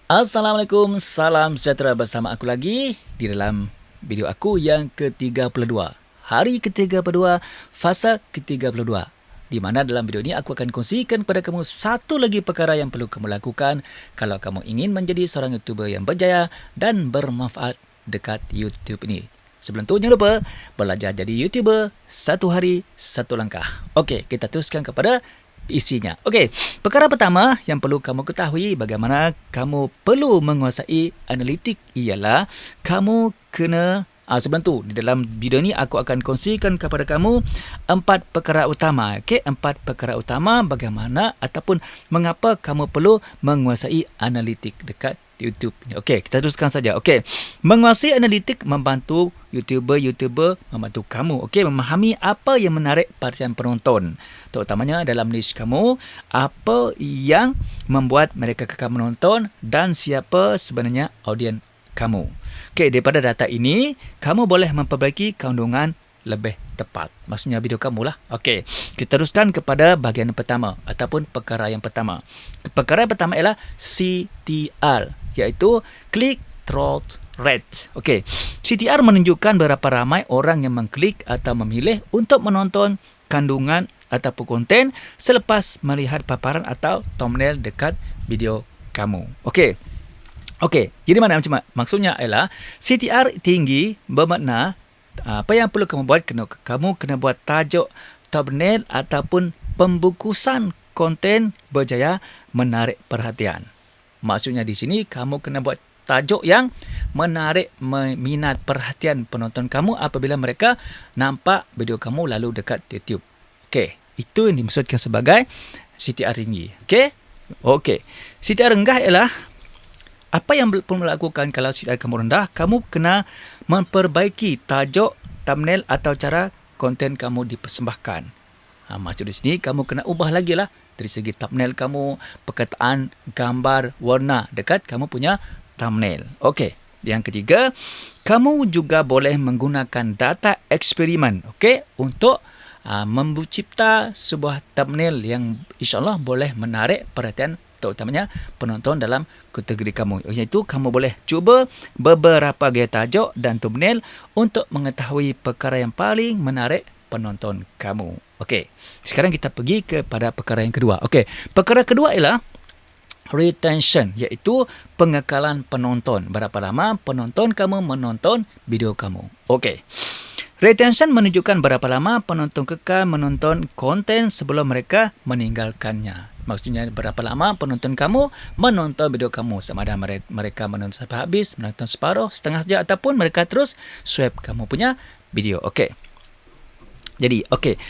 Assalamualaikum, salam sejahtera bersama aku lagi di dalam video aku yang ke-32. Hari ke-32, fasa ke-32. Di mana dalam video ini aku akan kongsikan kepada kamu satu lagi perkara yang perlu kamu lakukan kalau kamu ingin menjadi seorang YouTuber yang berjaya dan bermanfaat dekat YouTube ini. Sebelum tu jangan lupa belajar jadi YouTuber satu hari satu langkah. Okey, kita teruskan kepada isinya. Okey, perkara pertama yang perlu kamu ketahui bagaimana kamu perlu menguasai analitik ialah kamu kena sebelum tu di dalam video ni aku akan kongsikan kepada kamu 4 perkara utama. Okey, 4 perkara utama bagaimana ataupun mengapa kamu perlu menguasai analitik dekat YouTube ni. Okey, kita teruskan saja. Okey, menguasai analitik membantu YouTuber membantu kamu memahami apa yang menarik perhatian penonton, terutamanya dalam niche kamu, apa yang membuat mereka kekal menonton dan siapa sebenarnya audien kamu. Okey, daripada data ini kamu boleh memperbaiki kandungan lebih tepat. Maksudnya video kamu lah. Okey, kita teruskan kepada bahagian pertama ataupun perkara yang pertama. Perkara yang pertama ialah CTR, iaitu Click Through Rate. Okey, CTR menunjukkan berapa ramai orang yang mengklik atau memilih untuk menonton kandungan ataupun konten selepas melihat paparan atau thumbnail dekat video kamu. Okey, jadi mana macam maksudnya ialah CTR tinggi bermakna apa yang perlu kamu buat, kamu kena buat tajuk, thumbnail ataupun pembungkusan konten berjaya menarik perhatian. Maksudnya di sini kamu kena buat tajuk yang menarik minat perhatian penonton kamu apabila mereka nampak video kamu lalu dekat YouTube. Okey, itu yang dimaksudkan sebagai CTR tinggi. Okey. CTR rendah ialah apa yang perlu lakukan kalau CTR kamu rendah, kamu kena memperbaiki tajuk, thumbnail atau cara konten kamu dipersembahkan. Maksud di sini kamu kena ubah lagi lah dari segi thumbnail kamu, perkataan, gambar, warna dekat kamu punya thumbnail. Okey, yang ketiga, kamu juga boleh menggunakan data eksperimen untuk mencipta sebuah thumbnail yang insyaAllah boleh menarik perhatian terutamanya penonton dalam kategori kamu. Iaitu kamu boleh cuba beberapa gaya tajuk dan thumbnail untuk mengetahui perkara yang paling menarik penonton kamu. Okey, sekarang kita pergi kepada perkara yang kedua. Okey, perkara kedua ialah retention, iaitu pengekalan penonton. Berapa lama penonton kamu menonton video kamu. Okey, retention menunjukkan berapa lama penonton kekal menonton konten sebelum mereka meninggalkannya. Maksudnya berapa lama penonton kamu menonton video kamu, sama ada mereka menonton sampai habis, menonton separuh, setengah saja ataupun mereka terus swipe kamu punya video. Okey. Jadi,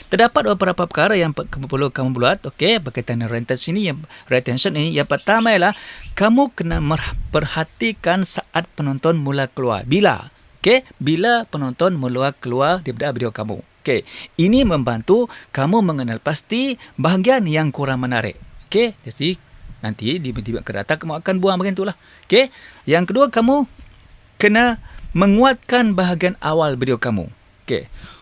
terdapat beberapa perkara yang perlu kamu buat, berkaitan dengan retention ini. Yang pertama ialah kamu kena perhatikan saat penonton mula keluar. Bila penonton mula keluar daripada video kamu. Ini membantu kamu mengenal pasti bahagian yang kurang menarik. Jadi nanti di video akan datang kamu akan buang bahagian itulah. Yang kedua, kamu kena menguatkan bahagian awal video kamu.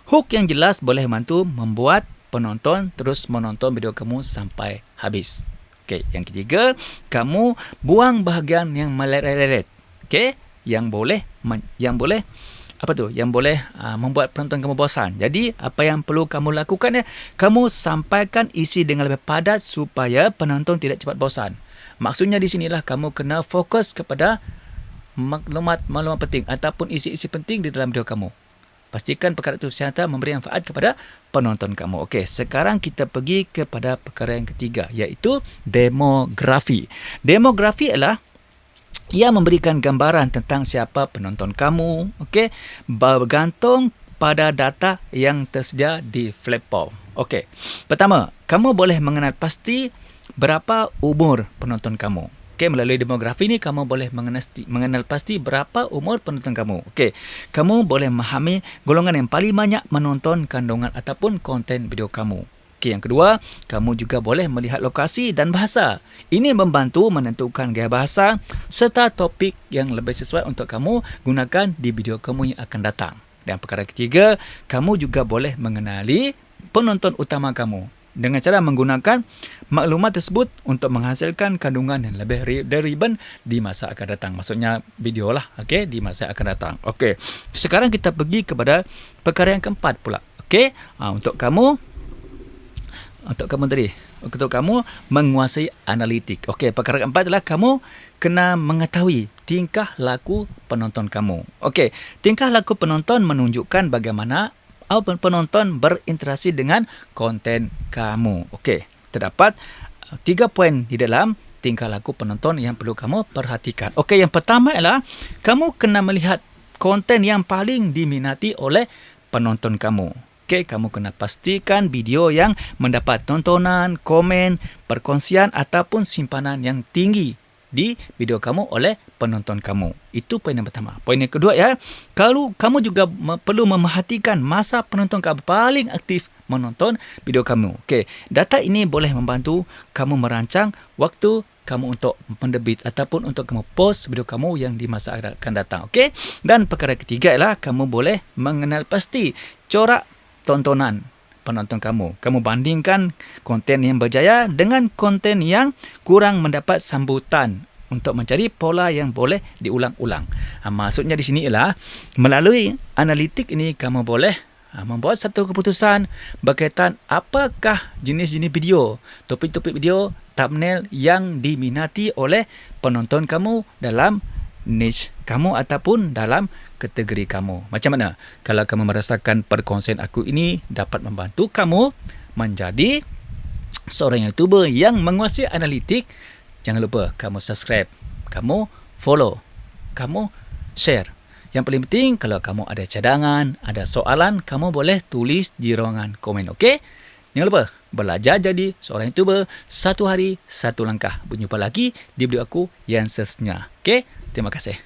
Hook yang jelas boleh membantu membuat penonton terus menonton video kamu sampai habis. Yang ketiga, kamu buang bahagian yang meleret-leret. Yang boleh membuat penonton kamu bosan. Jadi apa yang perlu kamu lakukan kamu sampaikan isi dengan lebih padat supaya penonton tidak cepat bosan. Maksudnya di sinilah kamu kena fokus kepada maklumat penting ataupun isi-isi penting di dalam video kamu. Pastikan perkara itu serta memberi manfaat kepada penonton kamu. Sekarang kita pergi kepada perkara yang ketiga, iaitu demografi. Demografi ialah ia memberikan gambaran tentang siapa penonton kamu, bergantung pada data yang tersedia di platform. Pertama, kamu boleh mengenal pasti berapa umur penonton kamu. Melalui demografi ini kamu boleh mengenal pasti berapa umur penonton kamu. Kamu boleh memahami golongan yang paling banyak menonton kandungan ataupun konten video kamu. Yang kedua, kamu juga boleh melihat lokasi dan bahasa. Ini membantu menentukan gaya bahasa serta topik yang lebih sesuai untuk kamu gunakan di video kamu yang akan datang. Dan perkara ketiga, kamu juga boleh mengenali penonton utama kamu. dengan cara menggunakan maklumat tersebut untuk menghasilkan kandungan yang lebih relevan di masa akan datang. Maksudnya video lah, okey, di masa akan datang. Okey. Sekarang kita pergi kepada perkara yang keempat pula. Okey. Untuk kamu menguasai analitik. Okey, perkara keempat adalah kamu kena mengetahui tingkah laku penonton kamu. Okey, tingkah laku penonton menunjukkan bagaimana penonton berinteraksi dengan konten kamu. Okey, terdapat 3 poin di dalam tingkah laku penonton yang perlu kamu perhatikan. Okey, yang pertama ialah kamu kena melihat konten yang paling diminati oleh penonton kamu. Okey, kamu kena pastikan video yang mendapat tontonan, komen, perkongsian ataupun simpanan yang tinggi di video kamu oleh penonton kamu. Itu poin yang pertama. Poin yang kedua ya, kalau kamu juga perlu memerhatikan masa penonton kamu paling aktif menonton video kamu. Okey, data ini boleh membantu kamu merancang waktu kamu untuk mendebit ataupun untuk kamu post video kamu yang di masa akan datang. Okey, dan perkara ketiga ialah kamu boleh mengenal pasti corak tontonan penonton kamu. Kamu bandingkan konten yang berjaya dengan konten yang kurang mendapat sambutan untuk mencari pola yang boleh diulang-ulang. Maksudnya di sini ialah melalui analitik ini kamu boleh membuat satu keputusan berkaitan apakah jenis-jenis video, topik-topik video, thumbnail yang diminati oleh penonton kamu dalam niche kamu ataupun dalam kategori kamu. Macam mana? Kalau kamu merasakan perkongsian aku ini dapat membantu kamu menjadi seorang YouTuber yang menguasai analitik, jangan lupa kamu subscribe, kamu follow, kamu share. Yang paling penting, kalau kamu ada cadangan, ada soalan, kamu boleh tulis di ruangan komen. Okey? Jangan lupa belajar jadi seorang YouTuber satu hari, satu langkah. Berjumpa lagi di video aku yang seterusnya. Okey? Terima kasih.